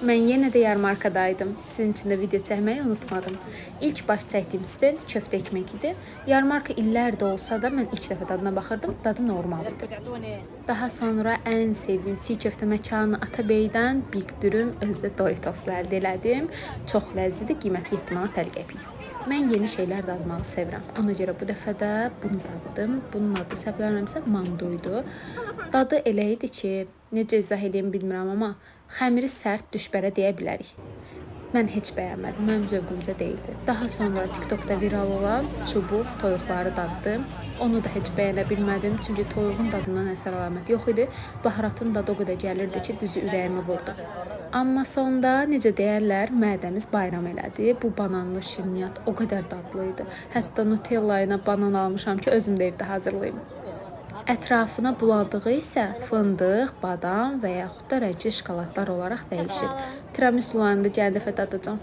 Mən yenə də yarmarkadaydım. Sizin üçün də video çəkməyi unutmadım. İlk baş çəkdiyim stend köftə ekmek idi. Yarmarka illərdə olsa da mən ilk dəfə dadına baxırdım. Dadı normal idi. Daha sonra ən sevdiyim çiğ köftə məkanı Atabeydən Big Dürüm özdə Doritoslu əldə elədim. Çox ləzzətli, qiyməti 7 manat 50 qəpik. Mən yeni şeylər dadmağı sevirəm. Ona görə bu dəfə də bunu daddım. Bunun adı səhvləmirəmsə manduydu. Dadı elə idi ki, necə izah edeyim bilmirəm, amma xəmiri sərt düşbərə deyə bilərik. Mən heç bəyənmədim, mənim zövqümcə deyildi. Daha sonra TikTokda viral olan çubuq toyuqları daddım. Onu da heç bəyənə bilmədim, çünki toyuğun dadından əsər əlamət yox idi. Baharatın dadı o qədər gəlirdi ki, düzü ürəyimi vurdu. Amma sonda necə deyərlər, mədəmiz bayram elədi. Bu bananlı şirniyyat o qədər dadlı idi. Hətta Nutella ilə banan almışam ki, özüm də evdə hazırlayım. Ətrafına bulandığı isə fındıq, badam və yaxud da rəngli şokoladlar olaraq dəyişir. Tiramisu da gələn dəfə dadacağam.